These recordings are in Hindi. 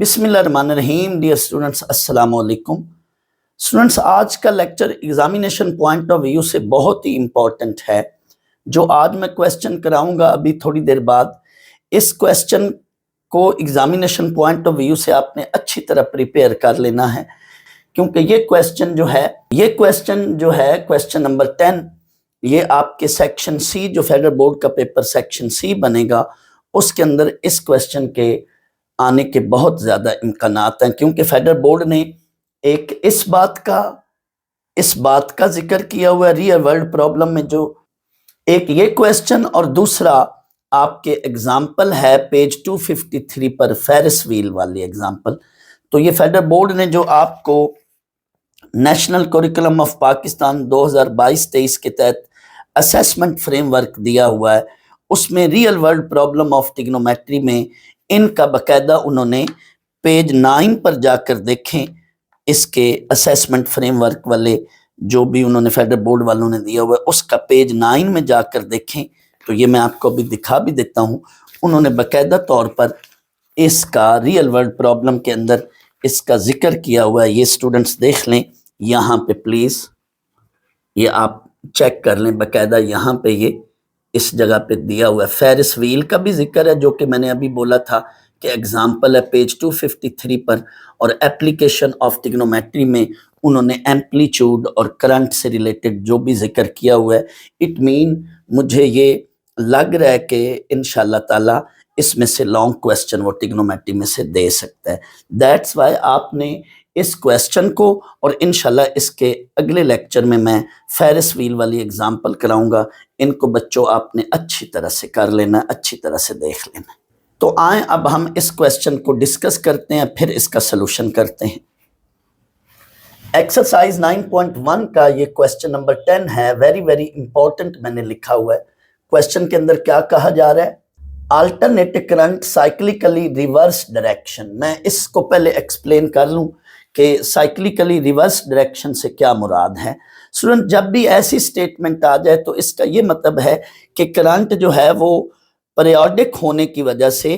बिस्मिल्लाहिर्रहमानिर्रहीम। डियर स्टूडेंट्स, अस्सलाम वालेकुम। स्टूडेंट्स, आज का lecture examination point of view से बहुत ही इम्पोर्टेंट है। जो आज मैं क्वेश्चन कराऊंगा अभी थोड़ी देर बाद, इस क्वेश्चन को एग्जामिनेशन पॉइंट ऑफ व्यू से आपने अच्छी तरह प्रिपेयर कर लेना है, क्योंकि ये क्वेश्चन जो है क्वेश्चन नंबर 10, ये आपके सेक्शन सी, जो फेडरल बोर्ड का पेपर सेक्शन सी बनेगा, उसके अंदर इस क्वेश्चन के आने के बहुत ज़्यादा इम्कानात हैं। क्योंकि फेडरल बोर्ड ने एक इस बात का जिक्र किया हुआ है रियल वर्ल्ड प्रॉब्लम में, जो एक ये क्वेश्चन और दूसरा आपके एग्जाम्पल है पेज 253 पर फेरिस व्हील वाली एग्जाम्पल। तो ये फेडरल बोर्ड ने जो आपको नेशनल करिकुलम ऑफ पाकिस्तान 2022-23 के तहत असेसमेंट फ्रेमवर्क दिया हुआ है, उसमें real world problem of trigonometry में इनका बकायदा उन्होंने पेज 9 पर जाकर देखें, इसके असेसमेंट फ्रेमवर्क वाले जो भी उन्होंने फेडरल बोर्ड वालों ने दिया हुआ है, उसका पेज 9 में जाकर देखें। तो ये मैं आपको अभी दिखा भी देता हूँ। उन्होंने बकायदा तौर पर इसका रियल वर्ल्ड प्रॉब्लम के अंदर इसका जिक्र किया हुआ है। ये स्टूडेंट्स देख लें यहाँ पे प्लीज़, ये आप चेक कर लें बकायदा, यहाँ पे ये इस जगह पे दिया हुआ है। फेरिस व्हील का भी जिक्र है, जो कि मैंने अभी बोला था कि एग्जाम्पल है पेज 253 पर, और एप्लीकेशन ऑफ ट्रिग्नोमेट्री में उन्होंने एम्पलीट्यूड और करंट से रिलेटेड जो भी जिक्र किया हुआ है। इट मीन मुझे ये लग रहा है कि इंशाल्लाह ताला इसमें से लॉन्ग क्वेश्चन वो ट्रिग्नोमेट्री में से दे सकता है। दैट्स वाई आपने इस क्वेश्चन को, और इंशाल्लाह इसके अगले लेक्चर में मैं फेरिस व्हील वाली एग्जाम्पल कराऊंगा, इनको बच्चों आपने अच्छी तरह से कर लेना, अच्छी तरह से देख लेना। तो आए अब हम इस क्वेश्चन को डिस्कस करते हैं, फिर इसका सलूशन करते हैं। एक्सरसाइज 9.1 का ये क्वेश्चन नंबर 10 है, वेरी वेरी इंपॉर्टेंट मैंने लिखा हुआ है। क्वेश्चन के अंदर क्या कहा जा रहा है? Alternative current cyclically reverse direction. मैं इसको पहले एक्सप्लेन कर लूं कि साइक्लिकली रिवर्स डायरेक्शन से क्या मुराद है। स्टूडेंट, जब भी ऐसी स्टेटमेंट आ जाए तो इसका ये मतलब है कि करंट जो है वो पीरियोडिक होने की वजह से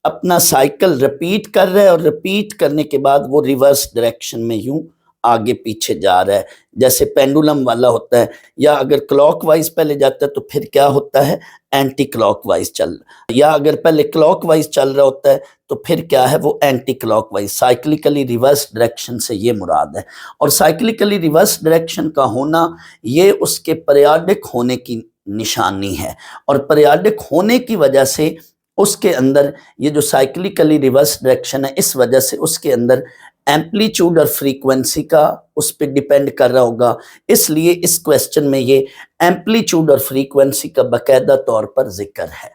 अपना साइकिल रिपीट कर रहा है, और रिपीट करने के बाद वो रिवर्स डायरेक्शन में यूं आगे पीछे जा रहा है, जैसे पेंडुलम वाला होता है। या अगर क्लॉकवाइज पहले जाता है तो फिर क्या होता है, एंटी क्लॉकवाइज चल रहा है। या अगर पहले क्लॉकवाइज चल रहा होता है तो फिर क्या है, वो anti clockwise. Cyclically reverse direction से ये मुराद है। और साइक्लिकली रिवर्स डायरेक्शन का होना ये उसके पीरियोडिक होने की निशानी है, और पीरियोडिक होने की वजह से उसके अंदर ये जो साइक्लिकली रिवर्स डायरेक्शन है, इस वजह से उसके अंदर एम्पलीट्यूड और फ्रीक्वेंसी का उस पर डिपेंड कर रहा होगा। इसलिए इस क्वेश्चन में ये एम्पलीट्यूड और फ्रीक्वेंसी का बाकायदा तौर पर जिक्र है।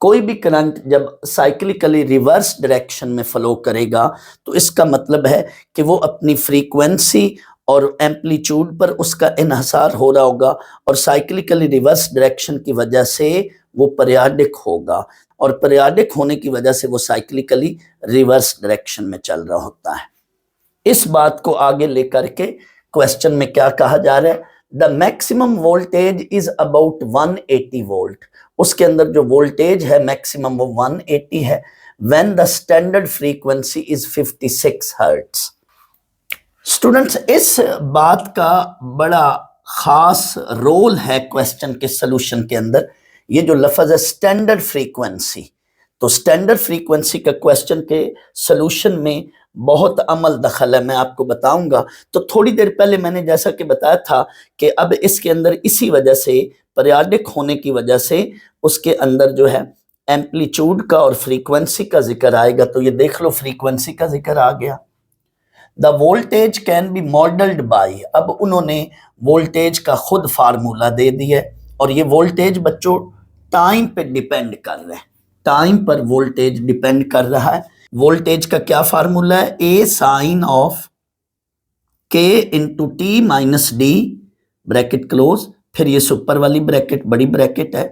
कोई भी करंट जब साइक्लिकली रिवर्स डायरेक्शन में फ्लो करेगा तो इसका मतलब है कि वो अपनी फ्रीक्वेंसी और एम्पलीट्यूड पर उसका इन्हसार हो रहा होगा, और साइक्लिकली रिवर्स डायरेक्शन की वजह से वो पीरियोडिक होगा, और पीरियोडिक होने की वजह से वो साइक्लिकली रिवर्स डायरेक्शन में चल रहा होता है। इस बात को आगे लेकर के क्वेश्चन में क्या कहा जा रहा है? The maximum voltage is about 180 volt. उसके अंदर जो वोल्टेज है मैक्सिमम वो 180 है। When the standard frequency is 56 hertz. Students, इस बात का बड़ा खास रोल है क्वेश्चन के सलूशन के अंदर। ये जो लफ्ज़ है स्टैंडर्ड फ्रीक्वेंसी, तो स्टैंडर्ड फ्रीक्वेंसी का क्वेश्चन के सलूशन में बहुत अमल दखल है, मैं आपको बताऊंगा। तो थोड़ी देर पहले मैंने जैसा कि बताया था कि अब इसके अंदर इसी वजह से, पीरियोडिक होने की वजह से, उसके अंदर जो है एम्पलीट्यूड का और फ्रीक्वेंसी का जिक्र आएगा। तो ये देख लो, फ्रीक्वेंसी का जिक्र आ गया। The voltage can be modelled by. अब उन्होंने वोल्टेज का खुद फार्मूला दे दिया, और ये वोल्टेज बच्चों टाइम पे डिपेंड कर रहा है। टाइम पर वोल्टेज डिपेंड कर रहा है। वोल्टेज का क्या फार्मूला है? ए साइन ऑफ के into T minus D, bracket close, फिर ये सुपर वाली ब्रैकेट बड़ी ब्रैकेट है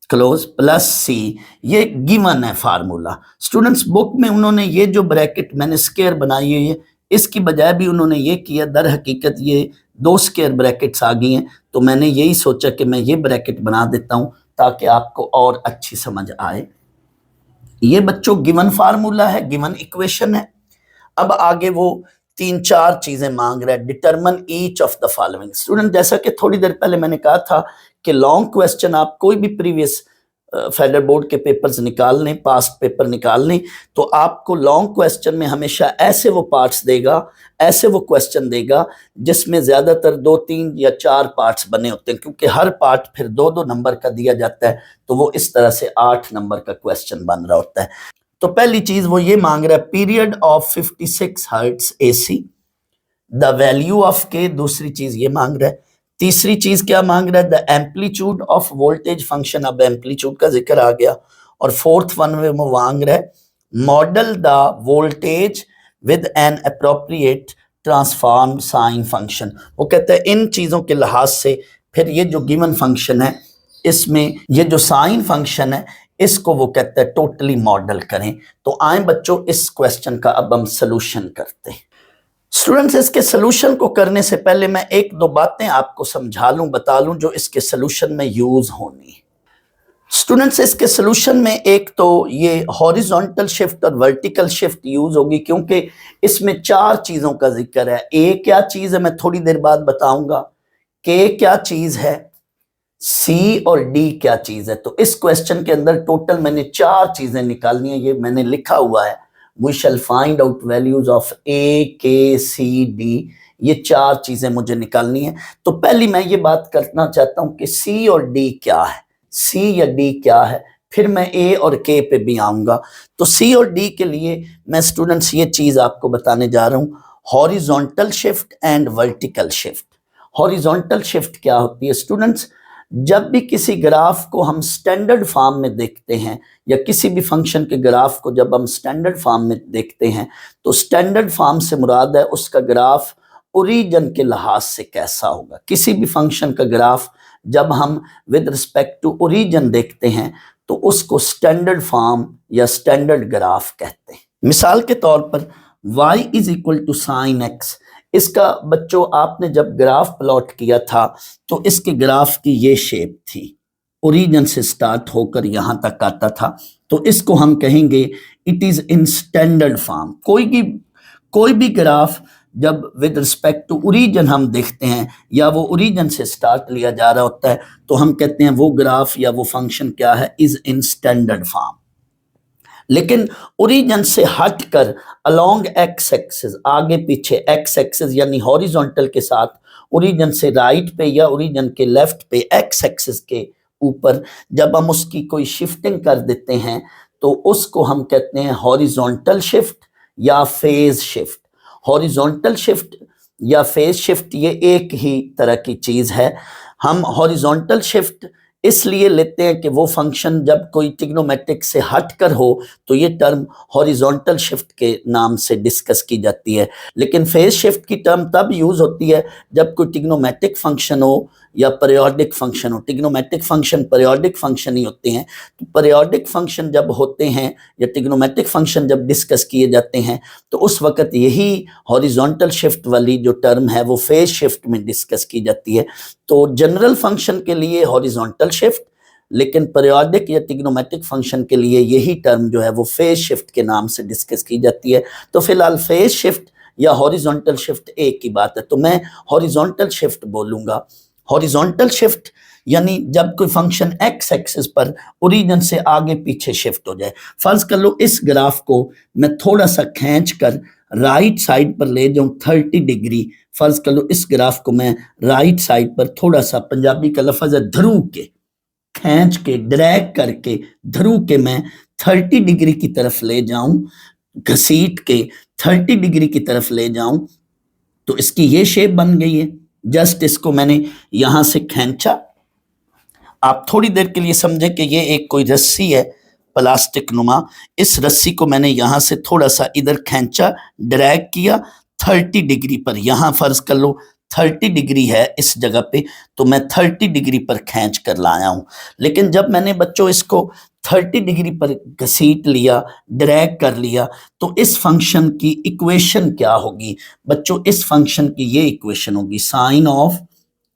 क्लोज, प्लस सी। ये गिवन है फार्मूला। स्टूडेंट्स, बुक में उन्होंने ये जो ब्रैकेट मैंने स्क्वायर बनाई हुई है, इसकी बजाय भी उन्होंने ये किया, दर हकीकत ये 2 स्क्वायर ब्रैकेट्स आ गई हैं, तो मैंने यही सोचा कि मैं ये ब्रैकेट बना देता हूं ताकि आपको और अच्छी समझ आए। ये बच्चों गिवन फार्मूला है, गिवन इक्वेशन है। अब आगे वो 3-4 चीजें मांग रहा है। Determine each of the following. Student, जैसा कि थोड़ी देर पहले मैंने कहा था कि लॉन्ग क्वेश्चन आप कोई भी प्रीवियस फेडरल बोर्ड के पेपर्स निकाल लें, पास्ट पेपर निकाल लें, तो आपको लॉन्ग क्वेश्चन में हमेशा ऐसे वो पार्ट्स देगा, ऐसे वो क्वेश्चन देगा जिसमें ज्यादातर 2-3 या 4 पार्ट्स बने होते हैं, क्योंकि हर पार्ट फिर 2-2 नंबर का दिया जाता है, तो वो इस तरह से 8 नंबर का क्वेश्चन बन रहा होता है। तो पहली चीज वो ये मांग रहा है, period of 56 hertz AC, the value of के। दूसरी चीज ये मांग रहा है। तीसरी चीज क्या मांग रहा है, the amplitude of voltage function. अब एम्पलीट्यूड का जिक्र आ गया। और फोर्थ वन में वो मांग रहा है, model the voltage with an appropriate transform sine function. वो कहते हैं इन चीजों के लिहाज से फिर ये जो गिवन फंक्शन है, इसमें ये जो साइन फंक्शन है, इसको वो कहते हैं टोटली मॉडल करें। तो आए बच्चों, इस क्वेश्चन का अब हम सोल्यूशन करते हैं। स्टूडेंट्स, इसके सोल्यूशन को करने से पहले मैं 1-2 बातें आपको समझा लूं, बता लूं, जो इसके सोल्यूशन में यूज होनी। स्टूडेंट्स, इसके सोल्यूशन में एक तो ये हॉरिजॉन्टल शिफ्ट और वर्टिकल शिफ्ट यूज होगी, क्योंकि इसमें 4 चीजों का जिक्र है। ए क्या चीज है मैं थोड़ी देर बाद बताऊंगा, के क्या चीज है, सी और डी क्या चीज है। तो इस क्वेश्चन के अंदर टोटल मैंने 4 चीजें निकालनी है। ये मैंने लिखा हुआ है, we shall find out values of a, k, c, D. ये 4 चीजें मुझे निकालनी है। तो पहली मैं ये बात करना चाहता हूं कि सी और डी क्या है, सी या डी क्या है, फिर मैं ए और के पे भी आऊंगा। तो सी और डी के लिए मैं स्टूडेंट्स ये चीज आपको बताने जा रहा हूं, horizontal shift and vertical shift. Horizontal shift क्या होती है स्टूडेंट्स, जब भी किसी ग्राफ को हम स्टैंडर्ड फॉर्म में देखते हैं, या किसी भी फंक्शन के ग्राफ को जब हम स्टैंडर्ड फॉर्म में देखते हैं, तो स्टैंडर्ड फॉर्म से मुराद है उसका ग्राफ ओरिजिन के लिहाज से कैसा होगा। किसी भी फंक्शन का ग्राफ जब हम विद रिस्पेक्ट टू ओरिजिन देखते हैं, तो उसको स्टैंडर्ड फॉर्म या स्टैंडर्ड ग्राफ कहते हैं। मिसाल के तौर पर y is equal to sine x. इसका बच्चों आपने जब ग्राफ प्लॉट किया था, तो इसके ग्राफ की ये शेप थी, ओरिजिन से स्टार्ट होकर यहां तक आता था। तो इसको हम कहेंगे it is in standard form. कोई भी ग्राफ जब विद रिस्पेक्ट टू ओरिजिन हम देखते हैं, या वो ओरिजिन से स्टार्ट लिया जा रहा होता है, तो हम कहते हैं वो ग्राफ या वो फंक्शन क्या है, इज इन स्टैंडर्ड फॉर्म। लेकिन ओरिजिन से हटकर अलोंग एक्स एक्सिस, आगे पीछे एक्स एक्सिस यानी हॉरिजॉन्टल के साथ, ओरिजिन से राइट पे या ओरिजिन के लेफ्ट पे एक्स एक्सिस के ऊपर जब हम उसकी कोई शिफ्टिंग कर देते हैं, तो उसको हम कहते हैं हॉरिजॉन्टल शिफ्ट या फेज शिफ्ट। हॉरिजॉन्टल शिफ्ट या फेज शिफ्ट ये एक ही तरह की चीज है। हम हॉरिजॉन्टल शिफ्ट इसलिए लेते हैं कि वो फंक्शन जब कोई ट्रिग्नोमेट्रिक से हटकर हो, तो ये टर्म हॉरिजॉन्टल शिफ्ट के नाम से डिस्कस की जाती है। लेकिन फेज शिफ्ट की टर्म तब यूज होती है जब कोई ट्रिग्नोमेट्रिक फंक्शन हो या पीरियोडिक फंक्शन हो। ट्रिग्नोमेट्रिक फंक्शन पीरियोडिक फंक्शन ही होते हैं। तो पीरियोडिक फंक्शन जब होते हैं या ट्रिग्नोमेट्रिक फंक्शन जब डिस्कस किए जाते हैं, तो उस वक्त यही हॉरिजॉन्टल शिफ्ट वाली जो टर्म है वो फेज शिफ्ट में डिस्कस की जाती है। तो जनरल फंक्शन के लिए हॉरिजॉन्टल शिफ्ट, लेकिन पीरियोडिक या ट्रिग्नोमेट्रिक फंक्शन के लिए यही टर्म जो है वो फेज शिफ्ट के नाम से डिस्कस की जाती है। तो फिलहाल फेज शिफ्ट या हॉरिजॉन्टल शिफ्ट एक ही बात है, तो मैं हॉरिजॉन्टल शिफ्ट बोलूंगा। हॉरिजॉन्टल शिफ्ट यानी जब कोई फंक्शन एक्स एक्सिस पर ओरिजिन से आगे पीछे शिफ्ट हो जाए। फर्ज कर लो इस ग्राफ को मैं थोड़ा सा खींच कर राइट साइड पर ले जाऊं 30 डिग्री। फर्ज कर लो इस ग्राफ को मैं राइट साइड पर थोड़ा सा, पंजाबी का लफ्ज है ध्रुव के, खींच के ड्रैग करके ध्रुव के मैं 30 डिग्री की तरफ ले जाऊं, घसीट के 30 डिग्री की तरफ ले जाऊं, तो इसकी ये शेप बन गई है। जस्ट इसको मैंने यहां से खींचा। आप थोड़ी देर के लिए समझें कि ये एक कोई रस्सी है प्लास्टिक नुमा। इस रस्सी को मैंने यहां से थोड़ा सा इधर खींचा, ड्रैग किया 30 डिग्री पर। यहां फर्ज कर लो 30 डिग्री है इस जगह पे, तो मैं 30 डिग्री पर खींच कर लाया हूं। लेकिन जब मैंने बच्चों इसको 30 डिग्री पर घसीट लिया, ड्रैग कर लिया, तो इस फंक्शन की इक्वेशन क्या होगी बच्चों? इस फंक्शन की ये इक्वेशन होगी साइन ऑफ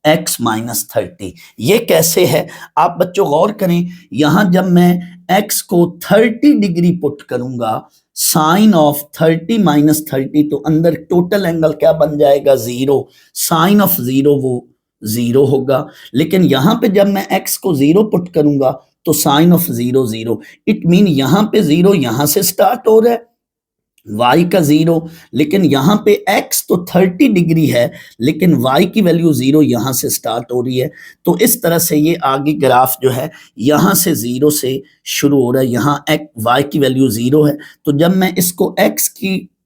x माइनस 30। ये कैसे है आप बच्चों गौर करें, यहां जब मैं x को 30 डिग्री पुट करूंगा, साइन ऑफ 30 माइनस 30, तो अंदर टोटल एंगल क्या बन जाएगा, 0। साइन ऑफ 0 वो 0 होगा। लेकिन यहां पे जब मैं x को 0 पुट करूंगा तो साइन ऑफ 0 0। इट मीन यहां पे 0 यहां से स्टार्ट हो रहा है, y का 0, लेकिन यहां पे x तो 30 डिग्री है लेकिन y की वैल्यू 0 यहां से स्टार्ट हो रही है। तो इस तरह से ये आगे ग्राफ जो है यहां से 0 से शुरू हो रहा है, यहां y की वैल्यू 0 है। तो जब मैं इसको x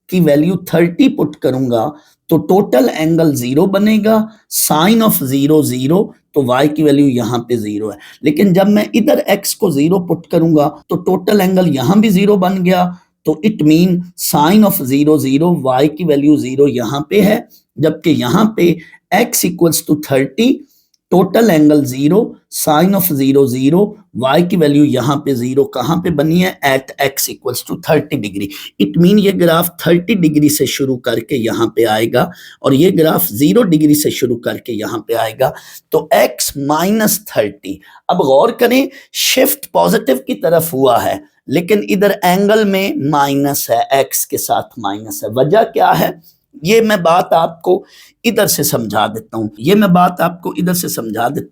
की वैल्यू 30 पुट करूंगा तो टोटल एंगल 0 बनेगा, साइन ऑफ 0 0, तो y की वैल्यू यहां पे 0 है। लेकिन जब मैं इधर x को 0 पुट करूंगा तो टोटल एंगल यहां भी 0 बन गया, तो it mean sine of 0 0, y की वैल्यू 0 यहां पे है, जबकि यहां पे x equals to 30, total angle 0, sine of 0 0, y की वैल्यू यहां पे 0 कहां पे बनी है, at x equals to 30 degree. It mean ये ग्राफ 30 डिग्री से शुरू करके यहां पे आएगा और ये ग्राफ 0 डिग्री से शुरू करके यहां पे आएगा, तो x माइनस 30। अब गौर करें, शिफ्ट पॉजिटिव की तरफ हुआ है लेकिन इधर एंगल में माइनस है, x के साथ माइनस है। वजह क्या है, ये मैं बात आपको इधर से समझा देता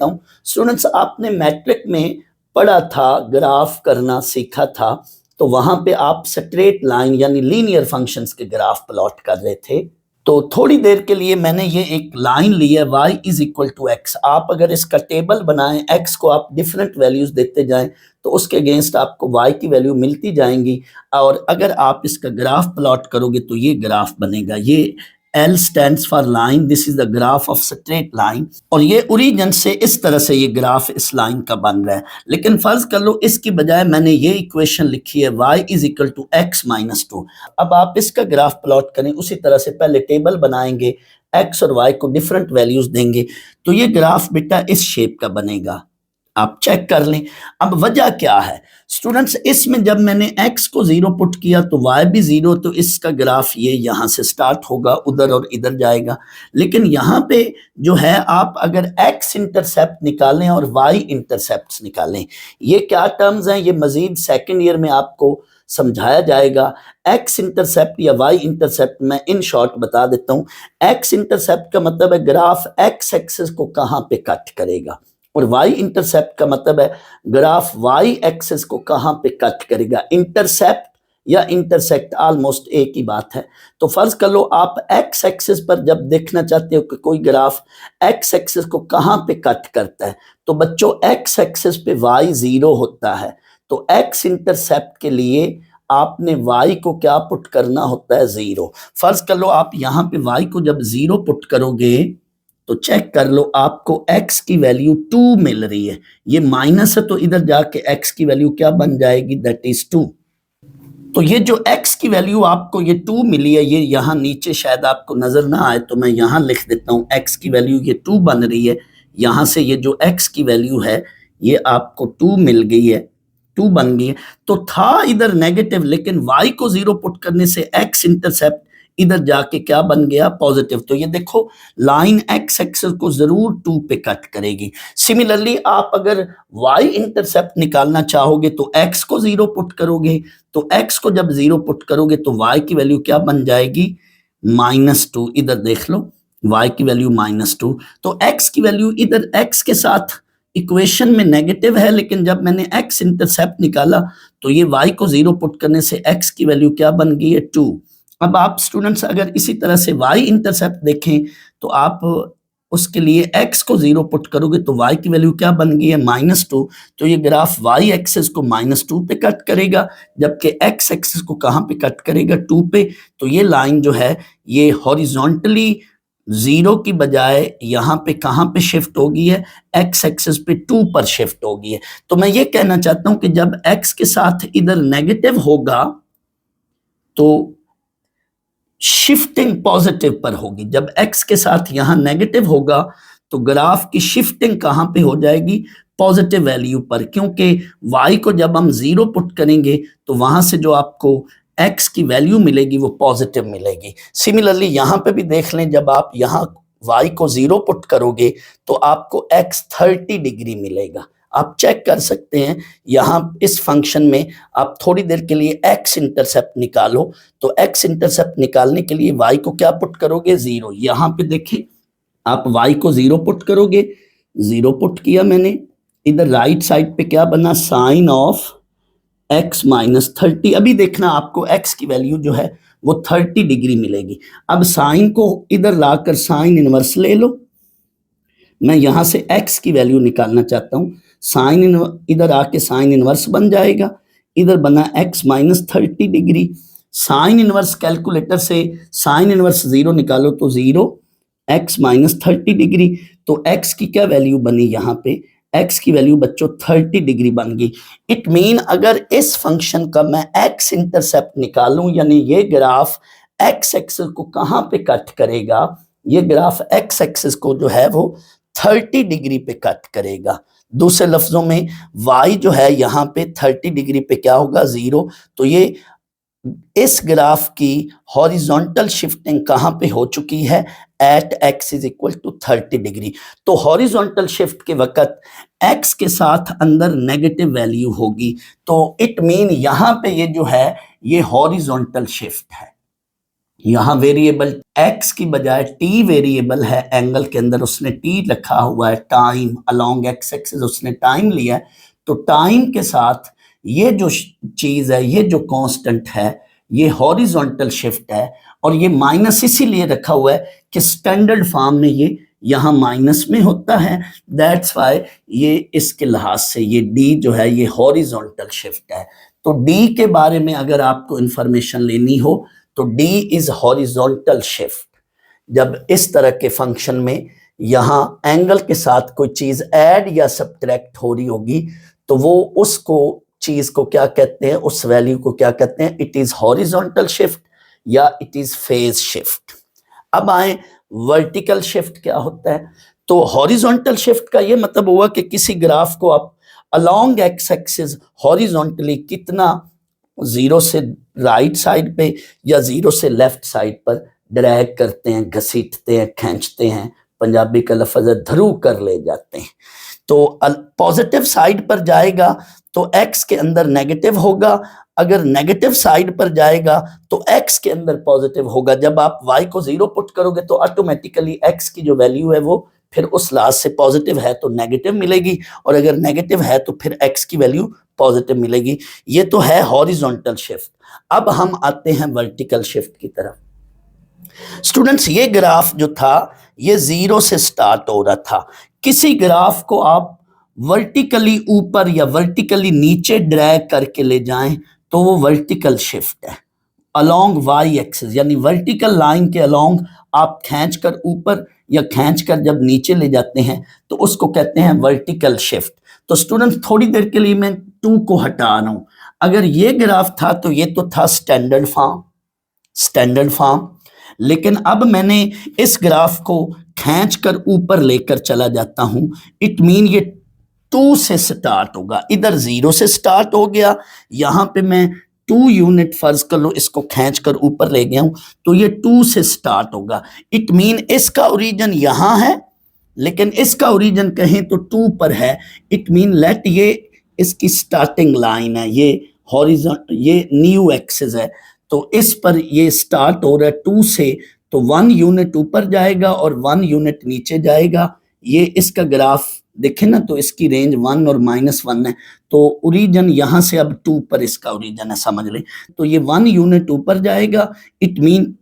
हूं। स्टूडेंट्स, आपने मैट्रिक में पढ़ा था, ग्राफ करना सीखा था, तो वहां पे आप स्ट्रेट लाइन यानी लीनियर फंक्शंस के ग्राफ प्लॉट कर रहे थे। तो थोड़ी देर के लिए मैंने ये एक लाइन ली है, y is equal to x. आप अगर इसका टेबल बनाएं, x को आप डिफरेंट वैल्यूज देते जाएं तो उसके अगेंस्ट आपको y की वैल्यू मिलती जाएंगी, और अगर आप इसका ग्राफ प्लॉट करोगे तो ये ग्राफ बनेगा। ये L stands for line, this is the graph of straight line, और ये ओरिजिन से इस तरह से ये ग्राफ इस लाइन का बन रहा है। लेकिन फर्ज कर लो इसकी बजाय मैंने ये इक्वेशन लिखी है y is equal to x minus 2। अब आप इसका ग्राफ प्लॉट करें, उसी तरह से पहले टेबल बनाएंगे, x और y को डिफरेंट वैल्यूज देंगे, तो ये ग्राफ बेटा इस शेप का बनेगा। आप चेक कर लें। अब वजह क्या है स्टूडेंट्स, इसमें जब मैंने x को 0 पुट किया तो y भी 0, तो इसका ग्राफ ये यहां से स्टार्ट होगा, उधर और इधर जाएगा। लेकिन यहां पे जो है, आप अगर x इंटरसेप्ट निकालें और y इंटरसेप्ट निकालें, ये क्या टर्म्स हैं, ये मजीद सेकेंड ईयर में आपको समझाया जाएगा। x इंटरसेप्ट या y इंटरसेप्ट मैं इन शॉर्ट बता देता हूं। x इंटरसेप्ट का मतलब है ग्राफ x एक्सिस को कहां पे कट करेगा, और y इंटरसेप्ट का मतलब है ग्राफ y एक्सिस को कहां पे कट करेगा। इंटरसेप्ट या इंटरसेक्ट ऑलमोस्ट एक ही बात है। तो फर्ज कर लो आप x एक्सिस पर जब देखना चाहते हो कि कोई ग्राफ x एक्सिस को कहां पे कट करता है, तो बच्चों x एक्सिस पे y 0 होता है, तो x इंटरसेप्ट के लिए आपने y को क्या पुट करना होता है, 0। फर्ज कर लो आप यहां पे y को जब 0 पुट करोगे तो चेक कर लो आपको x की वैल्यू 2 मिल रही है, ये माइनस है तो इधर जाके x की वैल्यू क्या बन जाएगी, दैट इज 2। तो ये जो x की वैल्यू आपको ये 2 मिली है, ये यहाँ नीचे शायद आपको नजर ना आए तो मैं यहाँ लिख देता हूँ, x की वैल्यू ये 2 बन रही है। यहाँ से ये जो x की वैल्यू है ये आपको 2 मिल गई है, 2 बन गई है। तो था इधर नेगेटिव, लेकिन y को 0 पुट करने से x इंटरसेप्ट इधर जाके क्या बन गया, पॉजिटिव। तो ये देखो लाइन x एक्सिस को जरूर 2 पे कट करेगी। सिमिलरली आप अगर y इंटरसेप्ट निकालना चाहोगे तो x को 0 पुट करोगे, तो x को जब 0 पुट करोगे तो y की वैल्यू क्या बन जाएगी, -2। इधर देख लो y की वैल्यू -2, तो x की वैल्यू इधर x के साथ इक्वेशन में नेगेटिव है, लेकिन जब मैंने x इंटरसेप्ट निकाला तो ये y को 0 पुट करने से x की वैल्यू क्या बन गई है, 2। अब आप स्टूडेंट्स अगर इसी तरह से y इंटरसेप्ट देखें तो आप उसके लिए x को 0 पुट करोगे तो y की वैल्यू क्या बन गई है, -2। तो ये ग्राफ y एक्सिस को -2 पे कट करेगा, जबकि x एक्सिस को कहां पे कट करेगा, 2 पे। तो ये लाइन जो है ये हॉरिजॉन्टली 0 की बजाय यहाँ पे कहां पे शिफ्ट हो गई है, x एक्सिस पे 2 पर शिफ्ट हो गई है। तो मैं ये कहना चाहता हूं कि जब x के साथ इधर नेगेटिव होगा तो शिफ्टिंग पॉजिटिव पर होगी, जब x के साथ यहां नेगेटिव होगा तो ग्राफ की शिफ्टिंग कहां पे हो जाएगी, पॉजिटिव वैल्यू पर, क्योंकि y को जब हम 0 पुट करेंगे तो वहां से जो आपको x की वैल्यू मिलेगी वो पॉजिटिव मिलेगी। सिमिलरली यहां पे भी देख लें, जब आप यहां y को 0 पुट करोगे तो आपको x 30 डिग्री मिलेगा। आप चेक कर सकते हैं यहाँ इस फंक्शन में आप थोड़ी देर के लिए x इंटरसेप्ट निकालो, तो x इंटरसेप्ट निकालने के लिए y को क्या पुट करोगे 0। यहाँ पे देखिए आप y को 0 पुट करोगे, 0 पुट किया मैंने, इधर राइट साइड पे क्या बना साइन ऑफ x माइनस 30। अभी देखना आपको x की वैल्यू जो है वो 30 डिग्री मिलेगी। अब साइन को इधर लाकर साइन इनवर्स ले लो, मैं यहां से x की वैल्यू निकालना चाहता हूं, साइन इधर आके साइन इनवर्स बन जाएगा, इधर बना x minus 30 degree. Sine inverse calculator से साइन इनवर्स 0 निकालो तो 0 x माइनस 30 डिग्री। तो x की क्या वैल्यू बनी यहाँ पे, x की वैल्यू बच्चों 30 डिग्री बन गई। इट मीन अगर इस फंक्शन का मैं x इंटरसेप्ट निकालूं, यानी ये ग्राफ x एक्सिस को कहां पे कट करेगा, ये ग्राफ x एक्सिस को जो है वो 30 डिग्री पे कट करेगा। दूसरे लफ्जों में y जो है यहाँ पे 30 डिग्री पे क्या होगा 0। तो ये इस ग्राफ की हॉरिजॉन्टल शिफ्टिंग कहां पे हो चुकी है, at x is equal to 30 degree. तो हॉरिजॉन्टल शिफ्ट के वक्त x के साथ अंदर नेगेटिव वैल्यू होगी, तो इट मीन यहां पे ये जो है ये हॉरिजॉन्टल शिफ्ट है। यहाँ वेरिएबल x की बजाय t वेरिएबल है, एंगल के अंदर उसने t रखा हुआ है, टाइम अलोंग x एक्सिस उसने टाइम लिया है, तो टाइम के साथ ये जो चीज है, ये जो कांस्टेंट है, ये हॉरिजॉन्टल शिफ्ट है। और ये माइनस इसीलिए रखा हुआ है कि स्टैंडर्ड फॉर्म में ये यहाँ माइनस में होता है, दैट्स वाई ये इसके लिहाज से ये d जो है ये हॉरिजॉन्टल शिफ्ट है। तो d के बारे में अगर आपको इंफॉर्मेशन लेनी हो तो d इज हॉरिजॉन्टल शिफ्ट। जब इस तरह के फंक्शन में यहाँ एंगल के साथ कोई चीज ऐड या सब्ट्रैक्ट हो रही होगी तो वो उसको चीज को क्या कहते हैं, उस वैल्यू को क्या कहते हैं, इट इज हॉरिजॉन्टल शिफ्ट या इट इज फेज शिफ्ट। अब आए वर्टिकल शिफ्ट क्या होता है। तो हॉरिजॉन्टल शिफ्ट का ये मतलब हुआ कि किसी ग्राफ को आप अलोंग एक्स एक्सिस हॉरिजॉन्टली कितना 0 से राइट साइड पे या 0 से लेफ्ट साइड पर ड्रैग करते हैं, घसीटते हैं, खींचते हैं, पंजाबी का लफ्ज है धरू कर ले जाते हैं। तो पॉजिटिव साइड पर जाएगा तो x के अंदर नेगेटिव होगा, अगर नेगेटिव साइड पर जाएगा तो x के अंदर पॉजिटिव होगा। जब आप y को 0 पुट करोगे तो ऑटोमेटिकली x की जो वैल्यू है वो फिर उस लास्ट से पॉजिटिव है तो नेगेटिव मिलेगी, और अगर नेगेटिव है तो फिर x की वैल्यू पॉजिटिव मिलेगी। ये तो है हॉरिजॉन्टल शिफ्ट। अब हम आते हैं वर्टिकल शिफ्ट की तरफ। स्टूडेंट्स ये ग्राफ जो था ये 0 से स्टार्ट हो रहा था। किसी ग्राफ को आप वर्टिकली ऊपर या वर्टिकली नीचे ड्रैग करके ले जाएं तो वो वर्टिकल शिफ्ट है। अलोंग वाई एक्सिस यानी वर्टिकल लाइन के अलोंग आप खींचकर ऊपर या खींचकर जब नीचे ले जाते हैं तो उसको कहते हैं वर्टिकल शिफ्ट। तो स्टूडेंट्स थोड़ी देर के लिए मैं 2 को हटा रहा हूं। अगर ये ग्राफ था तो ये तो था स्टैंडर्ड फॉर्म, लेकिन अब मैंने इस ग्राफ को खींचकर ऊपर लेकर चला जाता हूं, इट मीन ये 2 से स्टार्ट होगा। इधर 0 से स्टार्ट हो गया, यहां पे मैं 2 यूनिट फर्ज कर लो इसको खींचकर ऊपर ले गया हूं तो ये 2 से स्टार्ट होगा। इट मीन इसका ओरिजिन यहां है लेकिन इसका ओरिजिन कहें तो 2 पर है। इट मीन लेट ये इसकी स्टार्टिंग लाइन है, ये हॉरिजॉन्टल, ये न्यू एक्सिस है, तो इस पर ये स्टार्ट हो रहा है 2 से, तो 1 यूनिट ऊपर जाएगा और 1 यूनिट नीचे जाएगा। ये इसका ग्राफ देखें ना तो इसकी रेंज 1 और -1 है, तो ओरिजिन यहां से अब 2 पर इसका ओरिजिन है, समझ लें। तो ये 1 यूनिट ऊपर जाएगा, इट मीन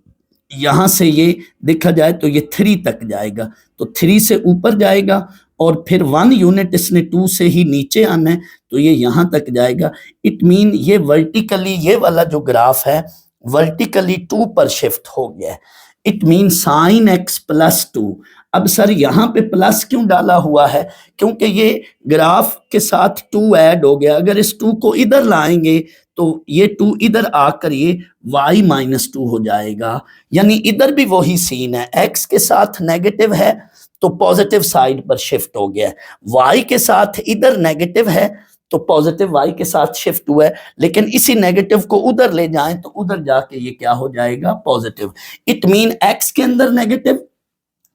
यहां से ये देखा जाए तो ये 3 तक जाएगा, तो 3 से ऊपर जाएगा और फिर 1 यूनिट इसने 2 से ही नीचे आना है तो ये यहां तक जाएगा। इट मीन ये वर्टिकली ये वाला जो ग्राफ है वर्टिकली 2 पर शिफ्ट हो गया है। It mean sign x plus 2। अब सर यहाँ पे प्लस क्यों डाला हुआ है, क्योंकि ये ग्राफ के साथ 2 ऐड हो गया। अगर इस 2 को इधर लाएंगे तो ये 2 इधर आकर ये y-2 हो जाएगा, यानी इधर भी वही सीन है, x के साथ नेगेटिव है तो पॉजिटिव साइड पर शिफ्ट हो गया है, y के साथ इधर नेगेटिव है तो पॉजिटिव y के साथ शिफ्ट हुआ है, लेकिन इसी नेगेटिव को उधर ले जाएं तो उधर जाके ये क्या हो जाएगा पॉजिटिव। इट मीन x के अंदर नेगेटिव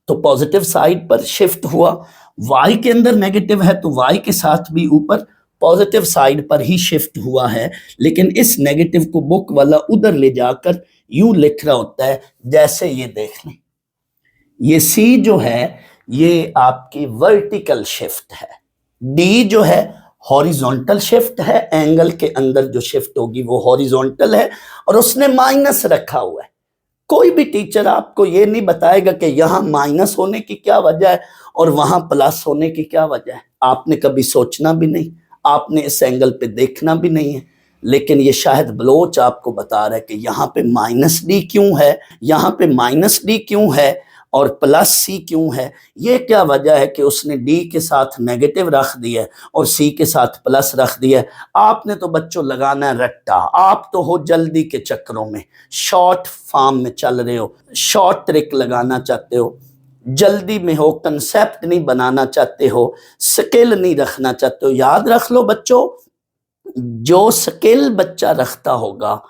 तो पॉजिटिव साइड पर शिफ्ट हुआ, y के अंदर नेगेटिव है तो y के साथ भी ऊपर पॉजिटिव साइड पर ही शिफ्ट हुआ है, लेकिन इस नेगेटिव को बुक वाला उधर ले जाकर यूं लिख रहा होता है, जैसे ये देख लें, ये C जो है ये आपकी वर्टिकल शिफ्ट है, D जो है हॉरिजॉन्टल शिफ्ट है, एंगल के अंदर जो शिफ्ट होगी वो हॉरिजॉन्टल है, और उसने माइनस रखा हुआ है। कोई भी टीचर आपको ये नहीं बताएगा कि यहाँ माइनस होने की क्या वजह है और वहां प्लस होने की क्या वजह है, आपने कभी सोचना भी नहीं, आपने इस एंगल पे देखना भी नहीं है, लेकिन ये शायद बलोच आपको बता रहा है कि यहाँ पे माइनस डी क्यों है, यहाँ पे माइनस डी क्यों है और प्लस सी क्यों है। ये क्या वजह है कि उसने डी के साथ नेगेटिव रख दिया है और सी के साथ प्लस रख दिया है। आपने तो बच्चों लगाना है रट्टा, आप तो हो जल्दी के चक्करों में, शॉर्ट फॉर्म में चल रहे हो, शॉर्ट ट्रिक लगाना चाहते हो, जल्दी में हो, कंसेप्ट नहीं बनाना चाहते हो, स्किल नहीं रखना चाहते हो। याद रख लो बच्चों, जो स्किल बच्चा रखता होगा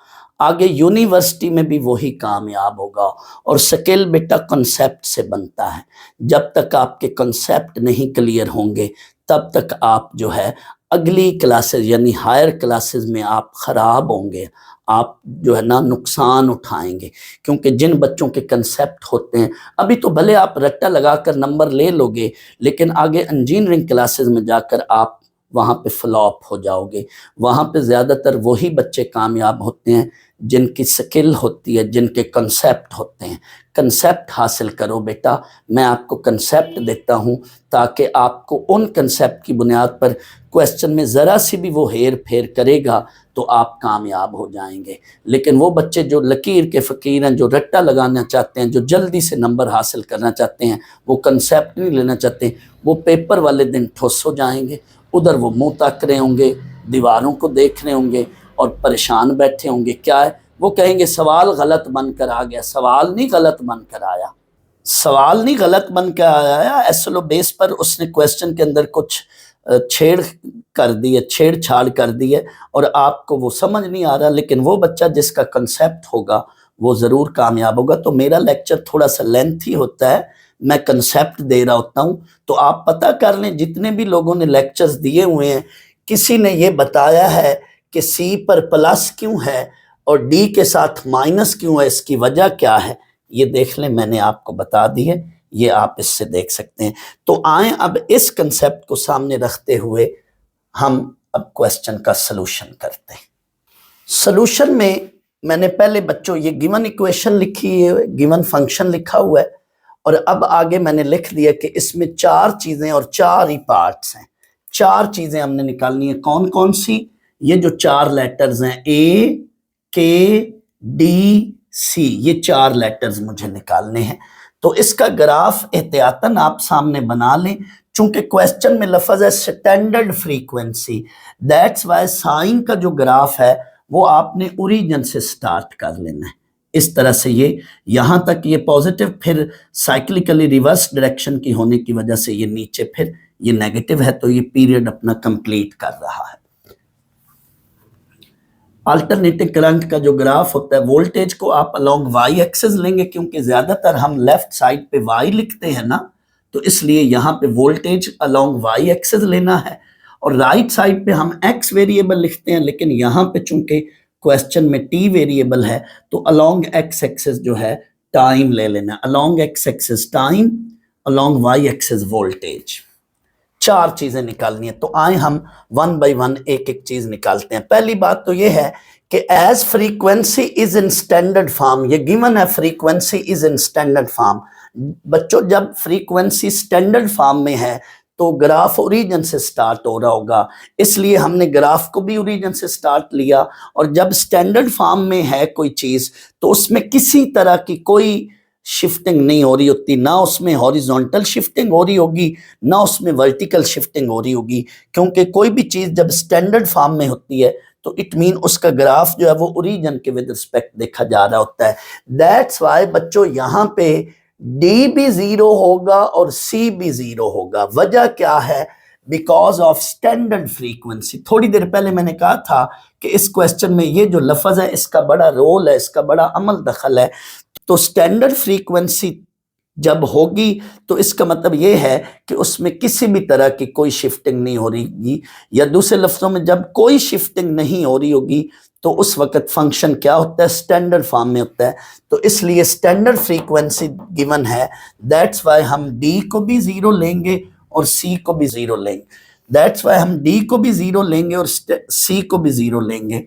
आगे यूनिवर्सिटी में भी वही कामयाब होगा, और स्किल बेटा कॉन्सेप्ट से बनता है। जब तक आपके कॉन्सेप्ट नहीं क्लियर होंगे तब तक आप जो है अगली क्लासेस यानी हायर क्लासेस में आप खराब होंगे, आप जो है ना नुकसान उठाएंगे, क्योंकि जिन बच्चों के कंसेप्ट होते हैं, अभी तो भले आप रट्टा लगाकर नंबर ले लोगे, लेकिन आगे इंजीनियरिंग क्लासेस में जाकर आप वहाँ पे फ्लॉप हो जाओगे। वहाँ पे ज़्यादातर वही बच्चे कामयाब होते हैं जिनकी स्किल होती है, जिनके कंसेप्ट होते हैं। कंसेप्ट हासिल करो बेटा, मैं आपको कंसेप्ट देता हूँ ताकि आपको उन कंसेप्ट की बुनियाद पर क्वेश्चन में ज़रा सी भी वो हेर फेर करेगा तो आप कामयाब हो जाएंगे। लेकिन वो बच्चे जो लकीर के फ़कीर हैं, जो रट्टा लगाना चाहते हैं, जो जल्दी से नंबर हासिल करना चाहते हैं, वो कंसेप्ट नहीं लेना चाहते, वो पेपर वाले दिन ठुस हो जाएंगे। उधर वो मुंह तक रहे होंगे, दीवारों को देख रहे होंगे और परेशान बैठे होंगे। क्या है, वो कहेंगे सवाल गलत बनकर आ गया। सवाल नहीं गलत बनकर आया, सवाल नहीं गलत बनकर आया, एसएलओ बेस पर उसने क्वेश्चन के अंदर कुछ छेड़छाड़ कर दी है और आपको वो समझ नहीं आ रहा। लेकिन वो बच्चा जिसका कंसेप्ट होगा वो ज़रूर कामयाब होगा। तो मेरा लेक्चर थोड़ा सा लेंथी होता है, मैं कंसेप्ट दे रहा होता हूँ, तो आप पता कर लें जितने भी लोगों ने लेक्चर्स दिए हुए हैं, किसी ने ये बताया है कि सी पर प्लस क्यों है और डी के साथ माइनस क्यों है, इसकी वजह क्या है, ये देख लें, मैंने आपको बता दी है, ये आप इससे देख सकते हैं। तो आए अब इस कंसेप्ट को सामने रखते हुए हम अब क्वेश्चन का सलूशन करते हैं। सलूशन में मैंने पहले बच्चों ये गिवन इक्वेशन लिखी है, गिवन फंक्शन लिखा हुआ है, और अब आगे मैंने लिख दिया कि इसमें 4 चीजें और 4 ही पार्ट्स हैं। 4 चीजें हमने निकालनी है। कौन कौन सी? ये जो 4 लेटर्स हैं, ए के डी सी, ये 4 लेटर्स मुझे निकालने हैं। तो इसका ग्राफ एहतियातन आप सामने बना लें, चूंकि क्वेश्चन में लफ्ज है standard frequency, that's why sine का जो ग्राफ है वो आपने ओरिजिन से स्टार्ट कर लेना है। इस तरह से ये यहां तक ये पॉजिटिव, फिर साइक्लिकली रिवर्स डायरेक्शन की होने की वजह से ये नीचे फिर ये नेगेटिव है, तो ये पीरियड अपना कंप्लीट कर रहा है। अल्टरनेटिंग करंट का जो ग्राफ होता है, वोल्टेज को आप अलोंग वाई एक्सिस लेंगे, क्योंकि ज्यादातर हम लेफ्ट साइड पे वाई लिखते हैं ना, तो इसलिए यहाँ पे वोल्टेज अलोंग वाई एक्सिस लेना है। और राइट साइड पे हम एक्स वेरिएबल लिखते हैं, लेकिन यहाँ पे चूंकि क्वेश्चन में टी वेरिएबल है तो अलोंग एक्स एक्सिस जो है टाइम ले लेना, along x axis time, along y axis voltage. 4 चीजें निकालनी है। तो आए हम 1 बाय 1 एक एक चीज निकालते हैं। पहली बात तो ये है कि as frequency is in standard form, ये गिवन है frequency is in standard form. बच्चों जब फ्रीक्वेंसी स्टैंडर्ड फॉर्म में है तो ग्राफ ओरिजिन से स्टार्ट हो रहा होगा, इसलिए हमने ग्राफ को भी ओरिजिन से स्टार्ट लिया। और जब स्टैंडर्ड फॉर्म में है कोई चीज तो उसमें किसी तरह की कोई शिफ्टिंग नहीं हो रही होती, ना उसमें हॉरिजॉन्टल शिफ्टिंग हो रही होगी, ना उसमें वर्टिकल शिफ्टिंग हो रही होगी, क्योंकि कोई भी चीज जब स्टैंडर्ड फॉर्म में होती है तो इट मीन उसका ग्राफ जो है वो ओरिजिन के विद रिस्पेक्ट देखा जा रहा होता है। दैट्स वाई बच्चों यहाँ पे डी भी 0 होगा और सी भी 0 होगा। वजह क्या है? Because of standard frequency. थोड़ी देर पहले मैंने कहा था कि इस क्वेश्चन में ये जो लफ्ज है इसका बड़ा रोल है, इसका बड़ा अमल दखल है। तो स्टैंडर्ड फ्रीक्वेंसी जब होगी तो इसका मतलब ये है कि उसमें किसी भी तरह की कोई शिफ्टिंग नहीं हो रही, या दूसरे लफ्जों में जब कोई शिफ्टिंग नहीं हो रही होगी तो उस वक्त फंक्शन क्या होता है, स्टैंडर्ड फॉर्म में होता है। तो इसलिए स्टैंडर्ड फ्रीक्वेंसी गिवन है, दैट्स वाई हम डी को भी जीरो लेंगे और सी को भी जीरो लेंगे। दैट्स वाई हम डी को भी जीरो लेंगे और सी को भी जीरो लेंगे।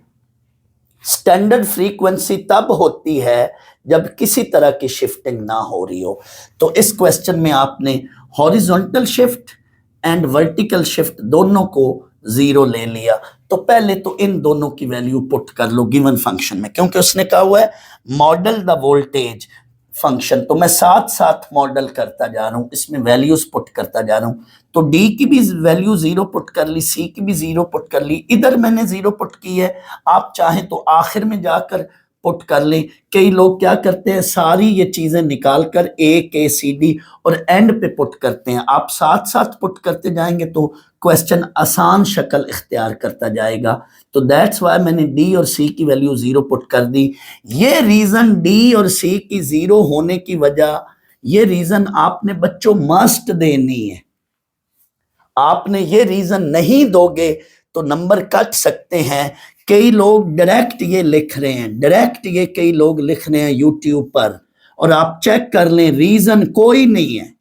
स्टैंडर्ड फ्रीक्वेंसी तब होती है जब किसी तरह की शिफ्टिंग ना हो रही हो। तो इस क्वेश्चन में आपने horizontal shift and vertical shift दोनों को जीरो ले लिया। तो पहले तो इन दोनों की वैल्यू पुट कर लो गिवन फंक्शन में, क्योंकि उसने कहा हुआ है मॉडल द वोल्टेज फंक्शन, तो मैं साथ साथ मॉडल करता जा रहा हूं, इसमें वैल्यूज पुट करता जा रहा हूं। तो डी की भी वैल्यू जीरो पुट कर ली, सी की भी जीरो पुट कर ली, इधर मैंने जीरो पुट की है। आप चाहें तो आखिर में जाकर पुट कर लें। कई लोग क्या करते हैं, सारी ये चीजें निकाल कर ए के सी डी और एंड पे पुट करते हैं। आप साथ साथ पुट करते जाएंगे तो क्वेश्चन आसान शक्ल इख्तियार करता जाएगा। तो दैट्स वाई मैंने डी और सी की वैल्यू जीरो पुट कर दी। ये रीजन डी और सी की जीरो होने की वजह, ये रीजन आपने बच्चों मस्ट देनी है। आपने ये रीजन नहीं दोगे तो नंबर कट सकते हैं। कई लोग डायरेक्ट ये लिख रहे हैं, डायरेक्ट ये कई लोग लिख रहे हैं यूट्यूब पर, और आप चेक कर लें रीजन कोई नहीं है,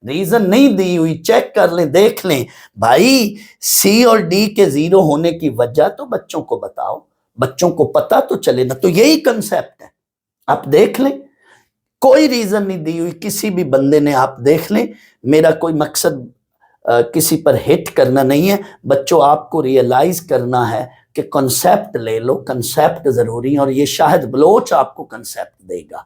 रीजन नहीं दी हुई, चेक कर लें, देख लें। भाई सी और डी के जीरो होने की वजह तो बच्चों को बताओ, बच्चों को पता तो चले ना। तो यही कंसेप्ट है, आप देख लें, कोई रीजन नहीं दी हुई किसी भी बंदे ने, आप देख लें। मेरा कोई मकसद किसी पर हिट करना नहीं है बच्चों, आपको रियलाइज करना है कि कंसेप्ट ले लो, कंसेप्ट जरूरी है, और ये शायद बलोच आपको कंसेप्ट देगा।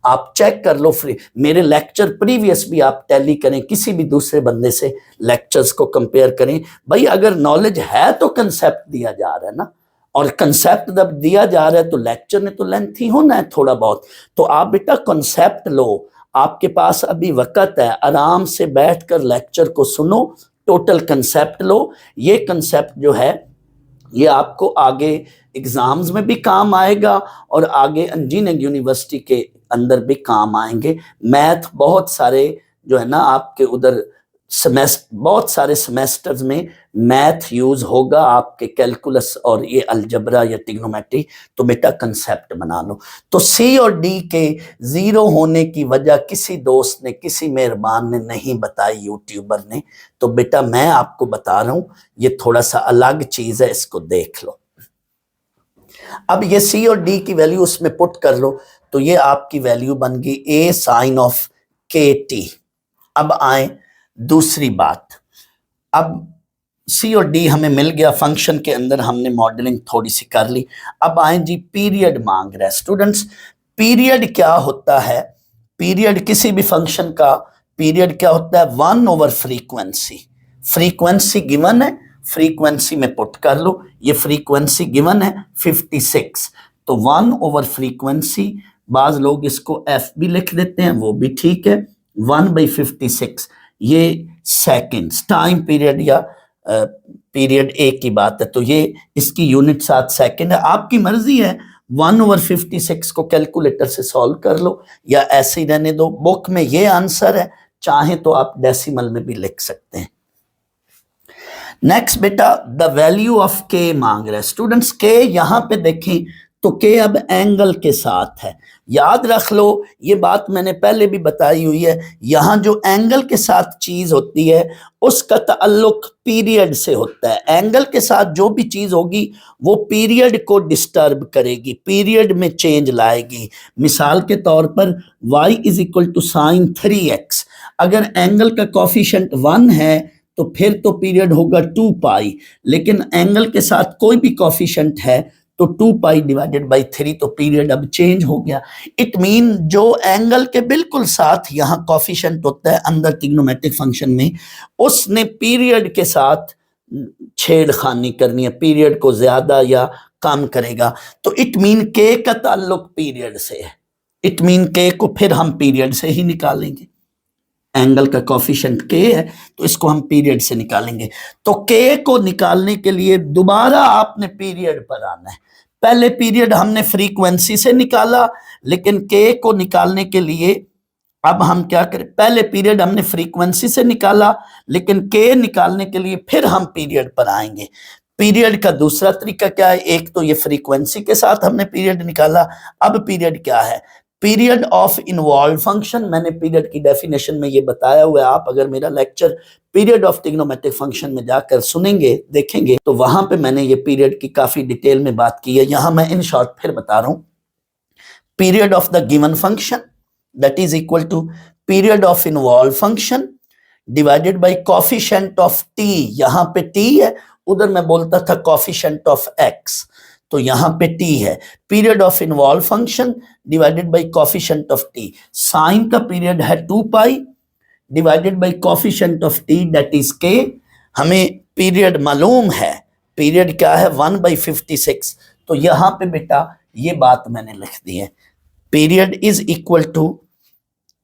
आप चेक कर लो, फ्री मेरे लेक्चर प्रीवियस भी आप टैली करें, किसी भी दूसरे बंदे से लेक्चर्स को कंपेयर करें। भाई अगर नॉलेज है तो कंसेप्ट दिया जा रहा है ना, और कंसेप्ट जब दिया जा रहा है तो लेक्चर ने तो लेंथ ही होना है थोड़ा बहुत। तो आप बेटा कंसेप्ट लो, आपके पास अभी वक्त है, आराम से बैठकर लेक्चर को सुनो, टोटल कंसेप्ट लो। ये कंसेप्ट जो है ये आपको आगे एग्जाम्स में भी काम आएगा और आगे इंजीनियरिंग यूनिवर्सिटी के अंदर भी काम आएंगे। मैथ बहुत सारे जो है ना आपके उधर सेमेस्टर, बहुत सारे सेमेस्टर्स में मैथ यूज होगा, आपके कैलकुलस और ये अलजबरा या ट्रिग्नोमेट्री। तो बेटा कंसेप्ट बना लो। तो सी और डी के जीरो होने की वजह किसी दोस्त ने, किसी मेहरबान ने नहीं बताई, यूट्यूबर ने। तो बेटा मैं आपको बता रहा हूं, ये थोड़ा सा अलग चीज है, इसको देख लो। अब ये सी और डी की वैल्यू उसमें पुट कर लो, तो ये आपकी वैल्यू बन गई ए साइन ऑफ के टी। अब आए दूसरी बात, अब सी और डी हमें मिल गया, फंक्शन के अंदर हमने मॉडलिंग थोड़ी सी कर ली। अब आए जी, पीरियड मांग रहा है स्टूडेंट्स। पीरियड क्या होता है? पीरियड किसी भी फंक्शन का पीरियड क्या होता है? 1 ओवर फ्रीक्वेंसी। फ्रीक्वेंसी गिवन है, फ्रीक्वेंसी में पुट कर लो। ये फ्रीक्वेंसी गिवन है 56, तो 1 ओवर फ्रीक्वेंसी, बाज लोग इसको एफ भी लिख देते हैं, वो भी ठीक है। 1/56 ये सेकेंड्स, टाइम पीरियड या पीरियड एक की बात है, तो ये इसकी यूनिट 7 सेकेंड है। आपकी मर्जी है 1/56 को कैलकुलेटर से सॉल्व कर लो या ऐसे ही रहने दो। बुक में ये आंसर है, चाहे तो आप डेसिमल में भी लिख सकते हैं। नेक्स्ट बेटा, द वैल्यू ऑफ के मांग रहा है स्टूडेंट्स। के यहां पे देखें तो के अब एंगल के साथ है। याद रख लो, ये बात मैंने पहले भी बताई हुई है, यहां जो एंगल के साथ चीज होती है उसका ताल्लुक पीरियड से होता है। एंगल के साथ जो भी चीज होगी वो पीरियड को डिस्टर्ब करेगी, पीरियड में चेंज लाएगी। मिसाल के तौर पर y = sin 3x, अगर एंगल का कोफिशिएंट 1 है तो फिर तो पीरियड होगा 2π, लेकिन एंगल के साथ कोई भी कोफिशिएंट है तो 2π/3, तो पीरियड अब चेंज हो गया। इट मीन जो एंगल के बिल्कुल साथ यहाँ कोफिशिएंट होता है अंदर ट्रिग्नोमेट्रिक फंक्शन में, उसने पीरियड के साथ छेड़खानी करनी है, पीरियड को ज्यादा या कम करेगा। तो इट मीन के का ताल्लुक पीरियड से है, इट मीन के को फिर हम पीरियड से ही निकालेंगे। एंगल का कोफिशिएंट के है तो इसको हम पीरियड से निकालेंगे। तो के को निकालने के लिए दोबारा आपने पीरियड पर आना है। पहले पीरियड हमने फ्रीक्वेंसी से निकाला, लेकिन के को निकालने के लिए अब हम क्या करें, पहले पीरियड हमने फ्रीक्वेंसी से निकाला, लेकिन के निकालने के लिए फिर हम पीरियड पर आएंगे। पीरियड का दूसरा तरीका क्या है, एक तो ये फ्रीक्वेंसी के साथ हमने पीरियड निकाला, अब पीरियड क्या है, पीरियड ऑफ इन्वॉल्व फंक्शन। मैंने पीरियड की डेफिनेशन में ये बताया हुआ है, आप अगर मेरा lecture period of trigonometric function में जाकर सुनेंगे देखेंगे तो वहां पे मैंने ये पीरियड की काफी डिटेल में बात की है। यहां मैं इन शॉर्ट फिर बता रहा हूं, period of the given function that is equal to period of involved function divided by coefficient of t। यहां पे t है, उधर मैं बोलता था coefficient of x, तो यहां पे t है। period of involved function divided by coefficient of t, sin का पीरियड है 2 पाई divided by coefficient of t that is k। हमें पीरियड मालूम है, पीरियड क्या है 1/56, तो यहां पे बेटा ये बात मैंने लिख दी है, period is equal to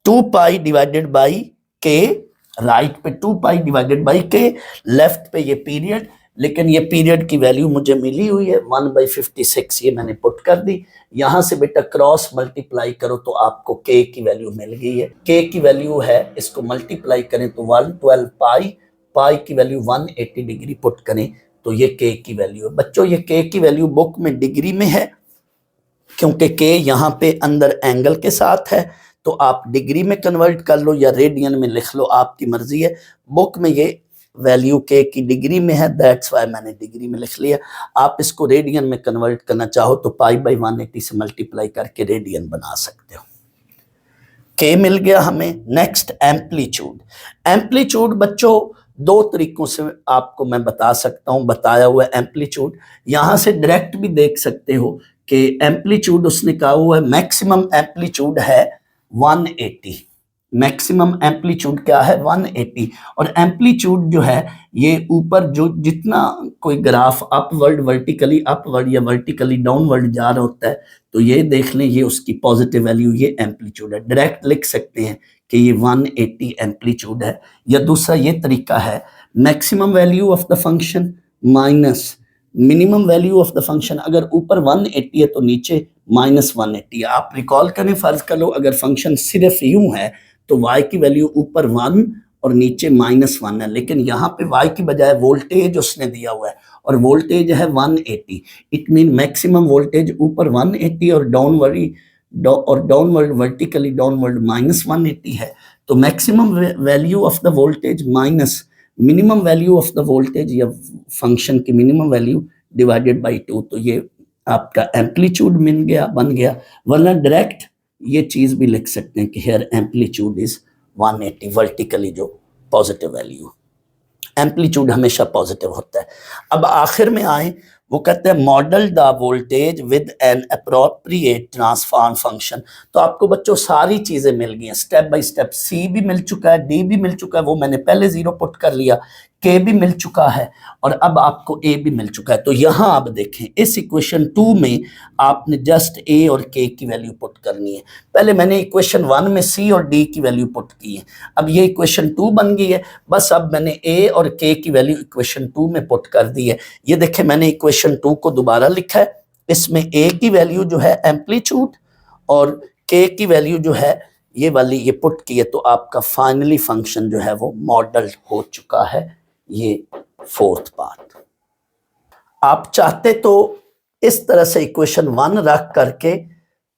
2 pi divided by k, right पे 2 pi divided by k, left पे ये पीरियड, लेकिन ये पीरियड की वैल्यू मुझे मिली हुई है 1/56, ये मैंने पुट कर दी। यहां से बेटा क्रॉस मल्टीप्लाई करो तो आपको के की वैल्यू मिल गई है, के की वैल्यू है, इसको मल्टीप्लाई करें तो 112 पाई, पाई की वैल्यू 180 डिग्री पुट करें तो ये के की वैल्यू है। बच्चों ये के की वैल्यू बुक में डिग्री में है, क्योंकि के यहाँ पे अंदर एंगल के साथ है, तो आप डिग्री में कन्वर्ट कर लो या रेडियन में लिख लो, आपकी मर्जी है। बुक में ये वैल्यू के की डिग्री में है, दैट्स वाई मैंने डिग्री में लिख लिया। आप इसको रेडियन में कन्वर्ट करना चाहो तो पाई/180 से मल्टीप्लाई करके रेडियन बना सकते हो। के मिल गया हमें। Next amplitude. एम्पलीट्यूड बच्चों दो तरीकों से आपको मैं बता सकता हूँ, बताया हुआ एम्पलीट्यूड। यहाँ से डायरेक्ट भी देख सकते हो कि एम्पलीट्यूड उसने कहा हुआ है, मैक्सिमम एम्पलीट्यूड है 180, मैक्सिमम एम्पलीट्यूड क्या है 180। और एम्पलीट्यूड जो है ये ऊपर जो जितना कोई ग्राफ अपवर्ड वर्टिकली अपवर्ड या वर्टिकली डाउनवर्ड जा रहा होता है, तो ये देख लें ये उसकी पॉजिटिव वैल्यू, ये एम्पलीट्यूड है। डायरेक्ट लिख सकते हैं कि ये 180 एम्पलीट्यूड है। या दूसरा ये तरीका है, maximum value of the function minus minimum value of the function. अगर ऊपर 180 है तो नीचे -180। आप रिकॉल करें, फर्ज कर लो अगर फंक्शन सिर्फ यूं है तो y की वैल्यू ऊपर 1 और नीचे -1 है, लेकिन यहाँ पे y की बजाय वोल्टेज उसने दिया हुआ है और वोल्टेज है 180। इट मीन मैक्सिमम वोल्टेज ऊपर 180 और डाउनवर्ड वर्टिकली डाउनवर्ड -180 है। तो maximum value of the voltage minus minimum value of the voltage या फंक्शन की मिनिमम वैल्यू डिवाइडेड बाई 2, तो ये आपका एम्पलीट्यूड मिल गया, बन गया। वरना डायरेक्ट ये चीज भी लिख सकते हैं कि हेयर एम्पलीट्यूड इज 180, वर्टिकली जो पॉजिटिव वैल्यू, एम्पलीट्यूड हमेशा पॉजिटिव होता है। अब आखिर में आए, वो कहते हैं model the voltage with an appropriate transform function. तो आपको बच्चों सारी चीजें मिल गई हैं स्टेप बाय स्टेप। सी भी मिल चुका है, डी भी मिल चुका है, वो मैंने पहले 0 पुट कर लिया, के भी मिल चुका है और अब आपको ए भी मिल चुका है। तो यहां आप देखें इस इक्वेशन 2 में आपने जस्ट ए और के की वैल्यू पुट करनी है। पहले मैंने इक्वेशन 1 में सी और डी की वैल्यू पुट की है, अब ये इक्वेशन 2 बन गई है। बस अब मैंने ए और के की वैल्यू इक्वेशन 2 में पुट कर दी है। ये देखें मैंने इक्वेशन 2 को दोबारा लिखा है, इसमें ए की वैल्यू जो है एम्पलीट्यूड और के की वैल्यू जो है ये वाली ये पुट की है, तो आपका फाइनली फंक्शन जो है वो मॉडल हो चुका है। ये 4th पार्ट। आप चाहते तो इस तरह से इक्वेशन 1 रख करके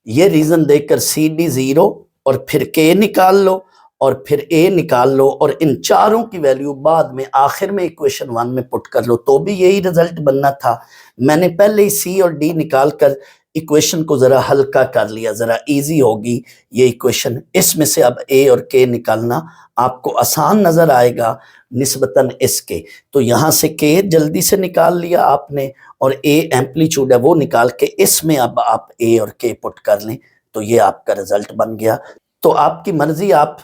ये रीजन देकर सी डी 0 और फिर के निकाल लो और फिर ए निकाल लो और इन चारों की वैल्यू बाद में आखिर में इक्वेशन 1 में पुट कर लो, तो भी यही रिजल्ट बनना था। मैंने पहले ही सी और डी निकाल कर इक्वेशन को जरा हल्का कर लिया, जरा इजी होगी ये इक्वेशन। इसमें से अब ए और के निकालना आपको आसान नजर आएगा निस्बतन इसके। तो यहाँ से के जल्दी से निकाल लिया आपने और ए एम्पलीट्यूड है वो निकाल के इसमें अब आप ए और के पुट कर लें, तो ये आपका रिजल्ट बन गया। तो आपकी मर्जी, आप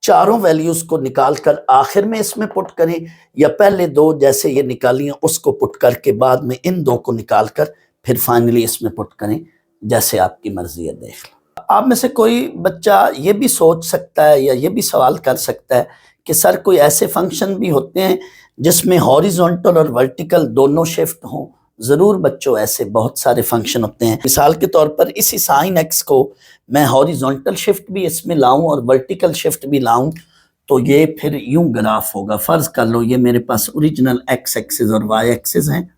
चारों वैल्यूज को निकाल कर आखिर में इसमें पुट करें या पहले दो जैसे ये निकाली उसको पुट करके बाद में इन दो को निकाल कर फिर फाइनली इसमें पुट करें, जैसे आपकी मर्जी है। देख लो, आप में से कोई बच्चा ये भी सोच सकता है या ये भी सवाल कर सकता है कि सर कोई ऐसे फंक्शन भी होते हैं जिसमें हॉरिजॉन्टल और वर्टिकल दोनों शिफ्ट हों, जरूर बच्चों ऐसे बहुत सारे फंक्शन होते हैं। मिसाल के तौर पर इसी साइन एक्स को मैं हॉरिजॉन्टल शिफ्ट भी इसमें लाऊं और वर्टिकल शिफ्ट भी लाऊं तो ये फिर यूं ग्राफ होगा। फर्ज कर लो ये मेरे पास ओरिजिनल एक्स एक्सिस और वाई एक्सिस हैं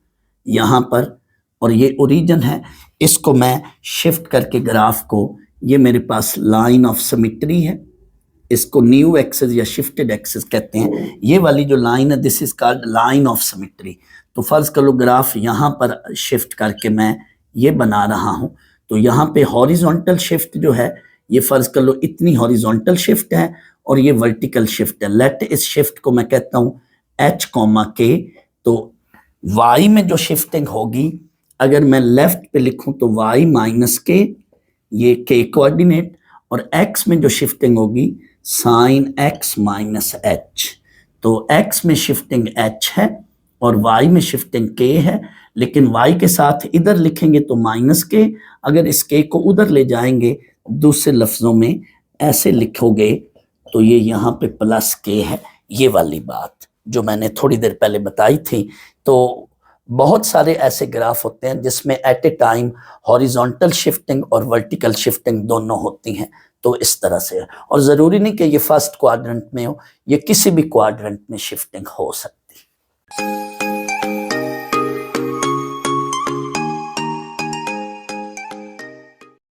यहाँ पर, और ये ओरिजिन है, इसको मैं शिफ्ट करके ग्राफ को, ये मेरे पास लाइन ऑफ सिमेट्री है, इसको न्यू एक्सिस या शिफ्टेड एक्सिस कहते हैं। ये वाली जो लाइन है this is called line of symmetry. तो फर्ज कर लो ग्राफ यहाँ पर शिफ्ट करके मैं ये बना रहा हूँ, तो यहाँ पे हॉरिजॉन्टल शिफ्ट जो है ये फर्ज कर लो इतनी हॉरिजॉन्टल शिफ्ट है और ये वर्टिकल शिफ्ट है। लेट इस शिफ्ट को मैं कहता हूँ एच कॉमा के। तो वाई में जो शिफ्टिंग होगी अगर मैं लेफ्ट पे लिखूं तो वाई माइनस के, ये के कोऑर्डिनेट, और एक्स में जो शिफ्टिंग होगी साइन एक्स माइनस एच। तो एक्स में शिफ्टिंग एच है और वाई में शिफ्टिंग के है, लेकिन वाई के साथ इधर लिखेंगे तो माइनस के, अगर इस के को उधर ले जाएंगे दूसरे लफ्जों में ऐसे लिखोगे तो ये यहाँ पे प्लस के है। ये वाली बात जो मैंने थोड़ी देर पहले बताई थी। तो बहुत सारे ऐसे ग्राफ होते हैं जिसमें at a time horizontal shifting और वर्टिकल शिफ्टिंग दोनों होती हैं। तो इस तरह से, और ज़रूरी नहीं कि ये फर्स्ट क्वाड्रेंट में हो, ये किसी भी क्वाड्रेंट में शिफ्टिंग हो सकती है।